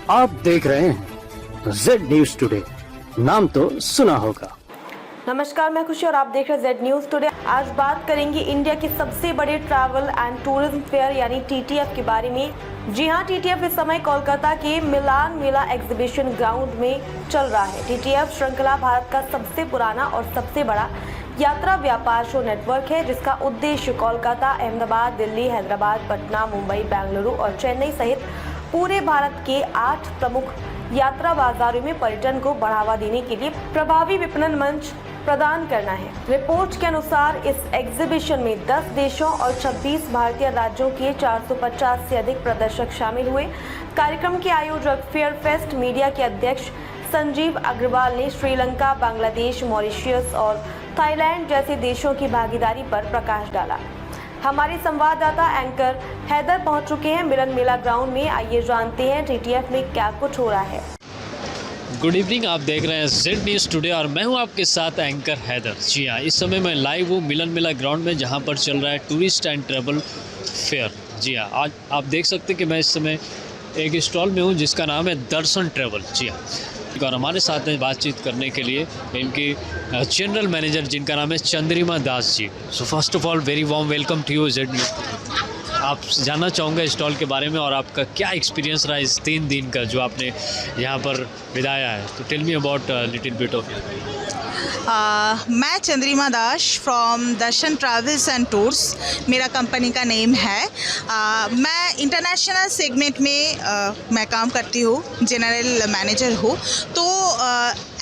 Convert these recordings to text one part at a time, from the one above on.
आप देख रहे हैं जेड न्यूज टुडे, नाम तो सुना होगा। नमस्कार, मैं खुशी और आप देख रहे हैं जेड न्यूज टुडे। आज बात करेंगे इंडिया के सबसे बड़े ट्रैवल एंड टूरिज्म फेयर यानी टीटीएफ के बारे में। जी हां, टीटीएफ इस समय कोलकाता के मिलान मेला एग्जीबिशन ग्राउंड में चल रहा है। टीटीएफ श्रृंखला भारत का सबसे पुराना और सबसे बड़ा यात्रा व्यापार शो नेटवर्क है, जिसका उद्देश्य कोलकाता, अहमदाबाद, दिल्ली, हैदराबाद, पटना, मुंबई, बेंगलुरु और चेन्नई सहित पूरे भारत के 8 प्रमुख यात्रा बाजारों में पर्यटन को बढ़ावा देने के लिए प्रभावी विपणन मंच प्रदान करना है। रिपोर्ट के अनुसार इस एग्जीबिशन में 10 देशों और 26 भारतीय राज्यों के 450 से अधिक प्रदर्शक शामिल हुए। कार्यक्रम के आयोजक फेयर फेस्ट मीडिया के अध्यक्ष संजीव अग्रवाल ने श्रीलंका, बांग्लादेश, मॉरिशस और थाईलैंड जैसे देशों की भागीदारी पर प्रकाश डाला। हमारे संवाददाता एंकर हैदर पहुंच चुके हैं मिलन मेला ग्राउंड में। आइए जानते हैं टीटीएफ में क्या कुछ हो रहा है। गुड इवनिंग, आप देख रहे हैं जेड न्यूज़ टुडे और मैं हूं आपके साथ एंकर हैदर। जी हाँ, इस समय मैं लाइव हूं मिलन मेला ग्राउंड में, जहां पर चल रहा है टूरिस्ट एंड ट्रैवल फेयर। जी हाँ, आज आप देख सकते हैं कि मैं इस समय एक स्टॉल में हूं जिसका नाम है दर्शन ट्रैवल। जी हाँ, और हमारे साथ में बातचीत करने के लिए इनकी जनरल मैनेजर जिनका नाम है Chandrima Das ji. So first of all very warm welcome to you Zee news. आप जानना चाहूँगा स्टॉल के बारे में और आपका क्या एक्सपीरियंस रहा इस 3 दिन का जो आपने यहाँ पर बिताया है। तो tell me about little bit of. मैं Chandrima Das from Darshan travels and tours, मेरा कंपनी का नेम है। मैं इंटरनेशनल सेगमेंट में मैं काम करती हूँ, जनरल मैनेजर हूँ। तो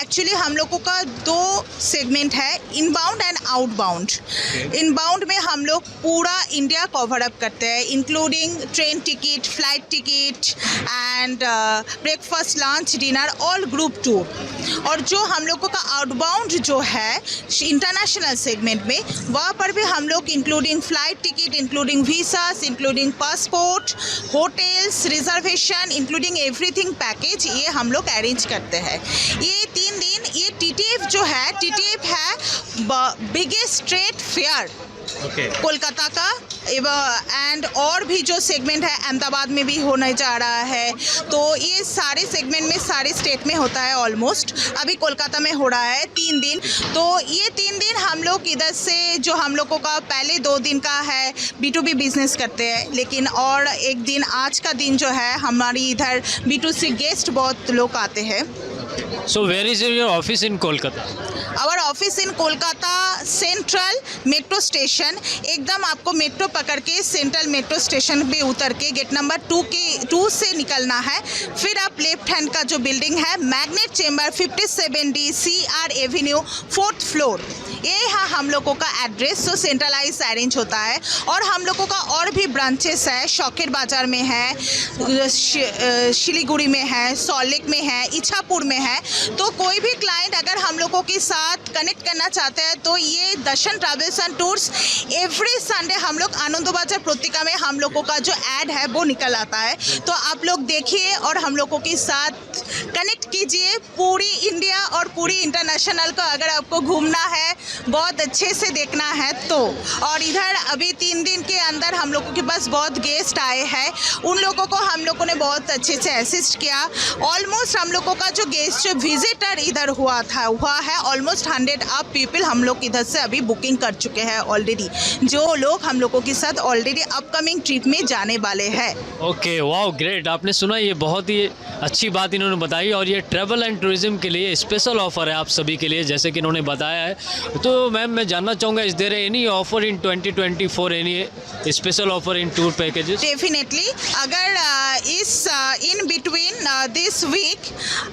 एक्चुअली हम लोगों का 2 सेगमेंट है, इनबाउंड एंड आउटबाउंड। इनबाउंड में हम लोग पूरा इंडिया कवर अप करते हैं, including train ticket, flight ticket and breakfast, lunch, dinner, all group tour. और जो हम लोगों का आउटबाउंड जो है इंटरनेशनल सेगमेंट में, वहाँ पर भी हम लोग including flight ticket, including visas, including passport, hotels, reservation, including everything package, ये हम लोग अरेंज करते हैं। ये 3 दिन ये टीटीएफ जो है, टीटीएफ है बिगेस्ट ट्रेड फेयर कोलकाता का, एंड और भी जो सेगमेंट है अहमदाबाद में भी होने जा रहा है। तो ये सारे सेगमेंट में सारे स्टेट में होता है ऑलमोस्ट। अभी कोलकाता में हो रहा है 3 दिन। तो ये 3 दिन हम लोग इधर से जो हम लोगों का पहले 2 दिन का है B2B बिजनेस करते हैं, लेकिन और एक दिन आज का दिन जो है हमारी इधर B2C गेस्ट बहुत लोग आते हैं। So where is your office in Kolkata? Our office in Kolkata central metro station, एकदम आपको मेट्रो पकड़ के सेंट्रल मेट्रो स्टेशन पे उतर के गेट नंबर 2 से निकलना है। फिर आप लेफ्ट हैंड का जो बिल्डिंग है magnet chamber 57D CR Avenue 4th floor, ये है हम लोगों का एड्रेस। तो सेंट्रलाइज अरेंज होता है। और हम लोगों का और भी ब्रांचेस है, शौकेर बाज़ार में है, शिलीगुड़ी में है, सॉल्ट में है, इच्छापुर में है। तो कोई भी क्लाइंट अगर हम लोगों के साथ कनेक्ट करना चाहते हैं तो ये Darshan travels and tours every Sunday हम लोग आनंद बाजार पत्रिका में हम लोगों का जो ऐड है वो निकल आता है। तो आप लोग देखिए और हम लोगों के साथ कनेक्ट कीजिए। पूरी इंडिया और पूरी इंटरनेशनल को अगर आपको घूमना है, बहुत अच्छे से देखना है तो। और इधर अभी 3 दिन के अंदर हम लोगों के पास बहुत गेस्ट आए हैं, उन लोगों को हम लोगों ने बहुत अच्छे से असिस्ट किया। ऑलमोस्ट हम लोगों का जो गेस्ट जो विजिटर इधर हुआ है ऑलमोस्ट 100 अप पीपल हम लोग इधर से अभी बुकिंग कर चुके हैं ऑलरेडी, जो लोग हम लोगों के साथ ऑलरेडी अपकमिंग ट्रिप में जाने वाले हैं। Okay, wow, great. आपने सुना, ये बहुत ही अच्छी बात इन्होंने बताई। और ये ट्रैवल एंड टूरिज्म के लिए स्पेशल ऑफर है आप सभी के लिए, जैसे कि इन्होंने बताया है। तो मैम, मैं जानना चाहूँगा, is there any offer in 2024, any special offer in tour packages? Definitely, अगर इस इन बिटवीन दिस वीक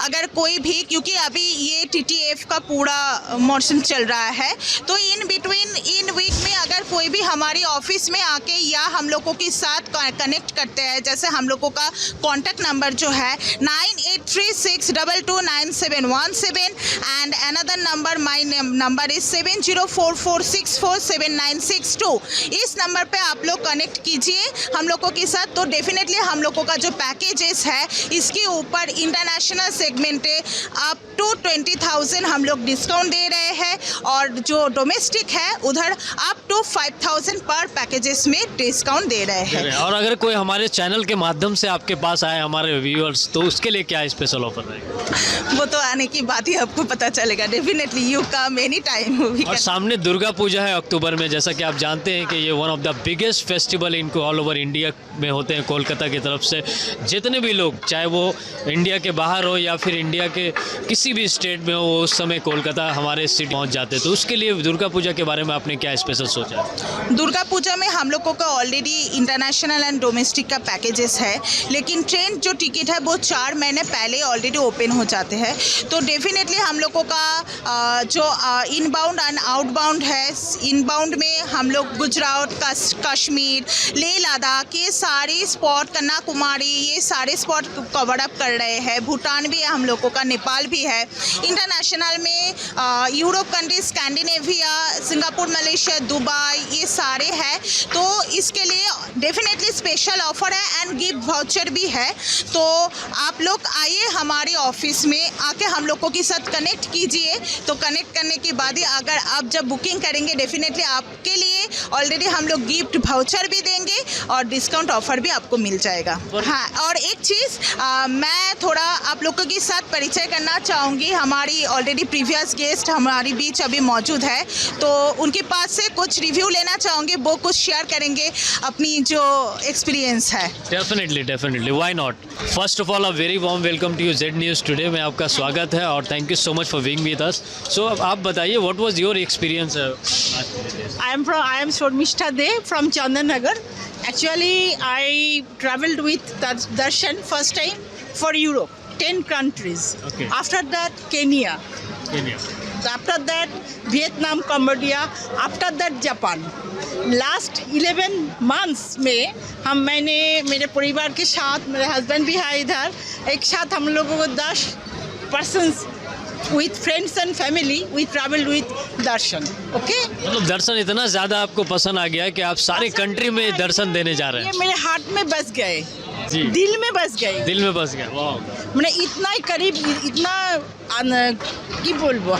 अगर कोई भी, क्योंकि अभी ये टीटीएफ का पूरा मौसम चल रहा है, तो इन बिटवीन इन वीक में अगर कोई भी हमारी ऑफिस में आके या हम लोगों के साथ कनेक्ट करते हैं, जैसे हम लोगों का कॉन्टैक्ट नंबर जो है 9836229717 and another number, my number is 7044647962। इस नंबर पे आप लोग कनेक्ट कीजिए हम लोगों के साथ। तो डेफिनेटली हम लोगों का जो पैकेजेस है इसके ऊपर इंटरनेशनल सेगमेंट अप टू 20,000 हम लोग डिस्काउंट दे रहे हैं, और जो डोमेस्टिक है उधर अप टू 5,000 पर पैकेजेस में डिस्काउंट दे रहे हैं। और अगर कोई हमारे चैनल के माध्यम से आपके पास आए हमारे व्यूअर्स, तो उसके लिए क्या स्पेशल ऑफर रहेगा? वो तो आने की बात ही आपको पता चलेगा। Definitely you come any time. और सामने दुर्गा पूजा है अक्टूबर में, जैसा कि आप जानते हैं कि ये one of the biggest festival इनको ऑल ओवर इंडिया में होते हैं कोलकाता की तरफ से। जितने भी लोग, चाहे वो इंडिया के बाहर हो या फिर इंडिया के किसी भी स्टेट में हो, वो उस समय कोलकाता हमारे सिटी पहुंच जाते हैं। तो उसके लिए दुर्गा पूजा के बारे में आपने क्या स्पेशल सोचा? दुर्गा पूजा में हम लोगों का ऑलरेडी इंटरनेशनल एंड डोमेस्टिक का पैकेजेस है, लेकिन ट्रेन जो टिकट है वो 4 महीने पहले ऑलरेडी ओपन हो जाते हैं। तो डेफिनेटली हम लोगों का जो इनबाउंड एंड आउटबाउंड है, इनबाउंड में हम लोग गुजरात, कश्मीर, लेह लद्दाख, ये सारे स्पॉट, कन्याकुमारी, ये सारे स्पॉट कवर अप कर रहे हैं। भूटान भी है हम लोगों का, नेपाल भी है। इंटरनेशनल में Europe country, Scandinavia, Singapore, Malaysia, Dubai, ये सारे हैं। तो इसके लिए डेफिनेटली स्पेशल ऑफर है एंड गिफ्ट वाउचर भी है। तो आप लोग आइए हमारे ऑफिस में, आके हम लोगों के साथ कनेक्ट कीजिए। तो कनेक्ट करने के बाद ही अगर आप जब बुकिंग करेंगे, डेफिनेटली आपके लिए ऑलरेडी हम लोग गिफ्ट वाउचर भी देंगे और डिस्काउंट ऑफर भी आपको मिल जाएगा। हाँ, और एक चीज़ मैं थोड़ा आप लोगों के साथ परिचय करना चाहूँगी। हमारी ऑलरेडी प्रीवियस गेस्ट हमारी बीच अभी मौजूद है, तो उनके पास से कुछ रिव्यू लेना चाहूँगी। वो कुछ शेयर करेंगे अपनी जो एक्सपीरियंस है। Definitely why not. First of all a very warm welcome to you Zee news today में आपका स्वागत है और thank you so much for being with us. So आप बताइए, what was your experience? I am Shormishta De from Chandanagar. Actually, I traveled with Darshan first time for Europe, 10 countries. Okay. After that, Kenya. After that, Vietnam, Cambodia. After that, Japan. Last 11 months में मैंने मेरे परिवार के साथ, मेरे husband भी है इधर, एक साथ हम लोगों को 10 persons with friends and family we travelled with Darshan. Okay, मतलब दर्शन इतना ज़्यादा आपको पसंद आ गया है कि आप सारे कंट्री में दर्शन देने जा रहे हैं? ये मेरे हार्ट में बस गए, जी, दिल में बस गए। दिल में बस गया। वाह, मैंने इतना करीब, इतना কি বলবো,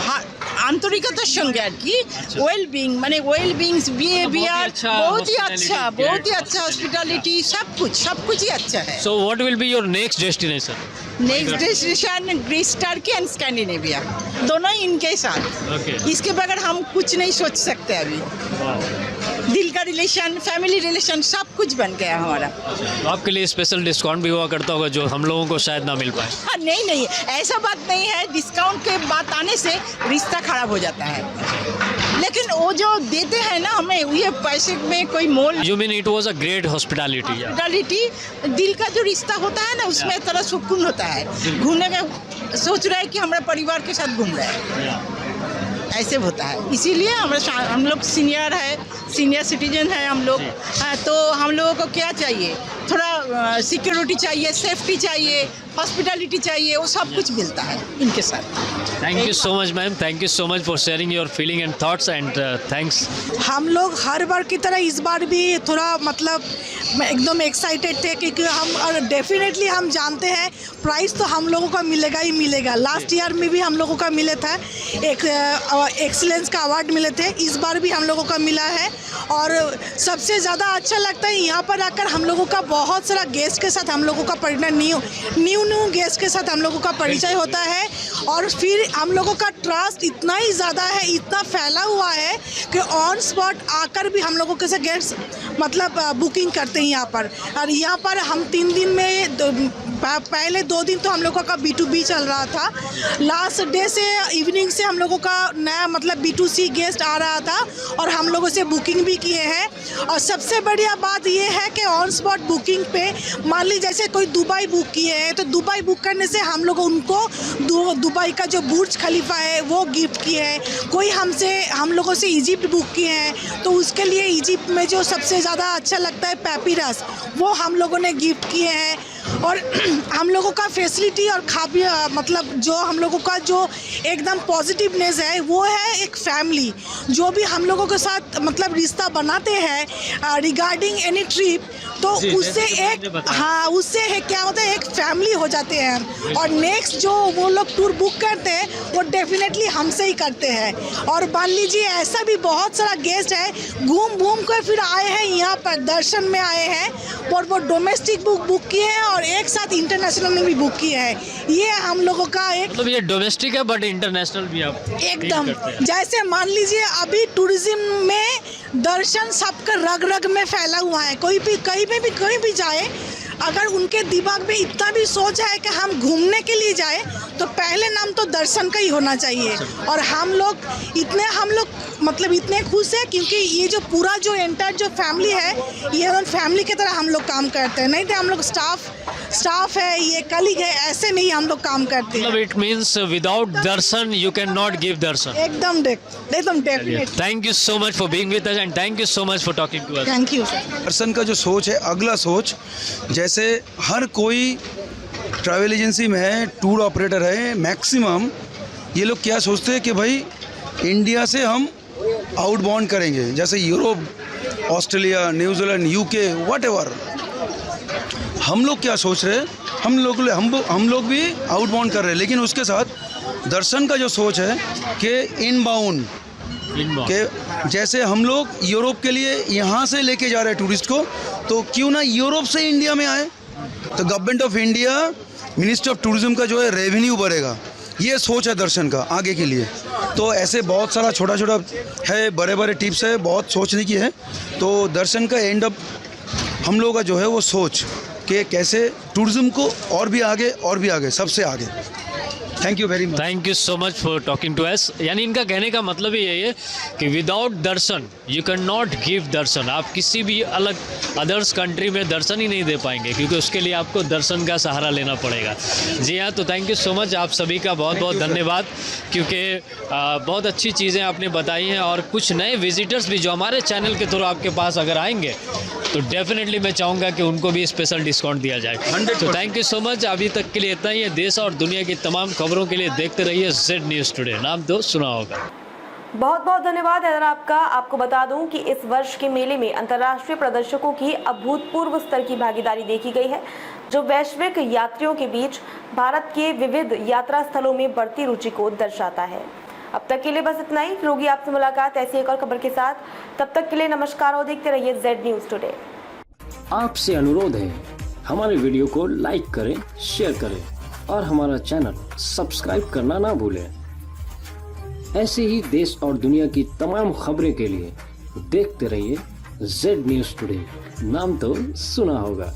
আন্তরিকতার সঙ্গে আর কি, ওয়েল বিং, মানে ওয়েল বিংস, बिहेवियर बहुत ही अच्छा, हॉस्पिटैलिटी, सब कुछ ही अच्छा है। So what will be your next destination? Next destination Greece, Turkey and Scandinavia, दोनों ही इनके साथ। Okay. इसके बगैर हम कुछ नहीं सोच सकते अभी। दिल का रिलेशन, फैमिली रिलेशन, सब कुछ बन गया हमारा। तो आपके लिए स्पेशल डिस्काउंट भी हुआ करता होगा जो हम लोगों को शायद ना मिल पाए? हाँ, नहीं, ऐसा बात नहीं है। डिस्काउंट के बात आने से रिश्ता खराब हो जाता है, लेकिन वो जो देते हैं ना हमें, ये पैसे में कोई मोल। You mean it was a great hospitality? Hospitality, दिल का जो रिश्ता होता है ना, उसमें तरह सुकून होता है। घूमने का सोच रहा है कि हमारे परिवार के साथ घूम रहे हैं, ऐसे होता है। इसीलिए हम लोग सीनियर सिटीजन है हम लोग। हाँ, तो हम लोगों को क्या चाहिए, थोड़ा सिक्योरिटी चाहिए, सेफ्टी चाहिए, हॉस्पिटैलिटी चाहिए, वो सब कुछ मिलता है इनके साथ। Thank you so much ma'am, thank you so much for sharing your feeling and thoughts and thanks. हम लोग हर बार की तरह इस बार भी थोड़ा मतलब एकदम एक्साइटेड थे, क्योंकि हम डेफिनेटली हम जानते हैं प्राइस तो हम लोगों का मिलेगा ही मिलेगा। लास्ट ईयर में भी हम लोगों का मिले था, एक एक्सीलेंस का अवार्ड मिले थे, इस बार भी हम लोगों का मिला है। और सबसे ज़्यादा अच्छा लगता है यहाँ पर आकर हम लोगों का बहुत सारा गेस्ट के साथ हम लोगों का परिचय, न्यू गेस्ट के साथ हम लोगों का परिचय होता है। और फिर हम लोगों का ट्रस्ट इतना ही ज़्यादा है, इतना फैला हुआ है कि ऑन स्पॉट आकर भी हम लोगों के साथ गेस्ट मतलब बुकिंग करते हैं यहाँ पर। और यहाँ पर हम 3 दिन में पहले 2 दिन तो हम लोगों का B2B चल रहा था, लास्ट डे से इवनिंग से हम लोगों का नया मतलब B2C गेस्ट आ रहा था और हम लोगों से बुकिंग भी किए हैं। और सबसे बढ़िया बात ये है कि ऑन स्पॉट बुकिंग पे मान लीजिए जैसे कोई दुबई बुक किए हैं, तो दुबई बुक करने से हम लोग उनको दुबई का जो बुर्ज खलीफा है वो गिफ्ट किए हैं। कोई हम लोगों से इजिप्ट बुक किए हैं, तो उसके लिए इजिप्ट में जो सबसे ज़्यादा अच्छा लगता है पैपिरस, वो हम लोगों ने गिफ्ट किए हैं। और हम लोगों का फैसिलिटी और मतलब जो हम लोगों का जो एकदम पॉजिटिवनेस है वो है एक फैमिली। जो भी हम लोगों के साथ मतलब रिश्ता बनाते हैं रिगार्डिंग एनी ट्रिप, तो उससे एक उससे है क्या होता है, एक फैमिली हो जाते हैं। और नेक्स्ट जो वो लोग टूर बुक करते हैं वो डेफिनेटली हमसे ही करते हैं। और मान लीजिए ऐसा भी बहुत सारा गेस्ट है घूम घूम कर फिर आए हैं यहाँ पर, दर्शन में आए हैं और वो डोमेस्टिक बुक किए हैं और एक साथ इंटरनेशनल में भी बुक किए हैं। ये हम लोगों का एक मतलब ये डोमेस्टिक है बट इंटरनेशनल भी आप एकदम, जैसे मान लीजिए अभी टूरिज्म में दर्शन सबका रग रग में फैला हुआ है। कोई भी कहीं भी जाए, अगर उनके दिमाग में इतना भी सोच है कि हम घूमने के लिए जाए तो पहले नाम तो दर्शन का ही होना चाहिए। और हम लोग मतलब इतने खुश हैं क्योंकि ये जो पूरा जो एंटायर जो फैमिली है ये फैमिली की तरह हम लोग काम करते हैं। नहीं तो हम लोग स्टाफ है, ये कलीग है, ऐसे नहीं हम लोग काम करते हैं। मतलब it means without darshan you can not give darshan. एकदम definite. Thank you so much for being with us and thank you so much for talking to us. Thank you. दर्शन का जो सोच है, अगला सोच, जैसे हर कोई ट्रैवल एजेंसी में है, टूर ऑपरेटर है, मैक्सिमम ये लोग क्या सोचते हैं कि भाई इंडिया से हम आउटबाउंड करेंगे, जैसे Europe, Australia, New Zealand, UK, whatever. हम लोग क्या सोच रहे हैं, हम लोग भी आउटबाउंड कर रहे हैं, लेकिन उसके साथ दर्शन का जो सोच है कि इनबाउंड के जैसे हम लोग यूरोप के लिए यहाँ से लेके जा रहे हैं टूरिस्ट को, तो क्यों ना यूरोप से इंडिया में आए। तो government of India, ministry of tourism का जो है रेवेन्यू बढ़ेगा, ये सोच है दर्शन का आगे के लिए। तो ऐसे बहुत सारा छोटा छोटा है, बड़े बड़े टिप्स है, बहुत सोचने की है। तो दर्शन का एंड अप हम लोगों का जो है वो सोच कि कैसे टूरिज्म को और भी आगे सबसे आगे। Thank you very much. Thank you so much for talking to us. यानी इनका कहने का मतलब ही यही है कि without darshan you can not give darshan. आप किसी भी अलग अदर्स कंट्री में दर्शन ही नहीं दे पाएंगे, क्योंकि उसके लिए आपको दर्शन का सहारा लेना पड़ेगा। जी हाँ, तो थैंक यू सो मच, आप सभी का बहुत बहुत धन्यवाद, क्योंकि बहुत अच्छी चीज़ें आपने बताई हैं। और कुछ नए विजिटर्स भी जो हमारे चैनल के थ्रू आपके पास अगर आएंगे तो डेफिनेटली मैं चाहूँगा कि उनको भी स्पेशल डिस्काउंट दिया जाए। तो थैंक यू सो मच। अभी तक के लिए इतना ही है। देश और दुनिया की तमाम खबरों के लिए देखते रहिए जेड न्यूज़ टुडे। नाम तो सुना होगा। बहुत बहुत धन्यवाद हैदर आपका। आपको बता दूं कि इस वर्ष के मेले में अंतर्राष्ट्रीय प्रदर्शकों की अभूतपूर्व स्तर की भागीदारी देखी गई है, जो वैश्विक यात्रियों के बीच भारत के विविध यात्रा स्थलों में बढ़ती रुचि को दर्शाता है। अब तक के लिए बस इतना ही। फिर होगी आपसे मुलाकात ऐसी एक और खबर के साथ। तब तक के लिए नमस्कार और देखते रहिए जेड न्यूज़ टुडे। आपसे अनुरोध है, हमारे वीडियो को लाइक करें, शेयर करें और हमारा चैनल सब्सक्राइब करना ना भूलें। ऐसे ही देश और दुनिया की तमाम खबरें के लिए देखते रहिए जेड न्यूज़ टुडे। नाम तो सुना होगा।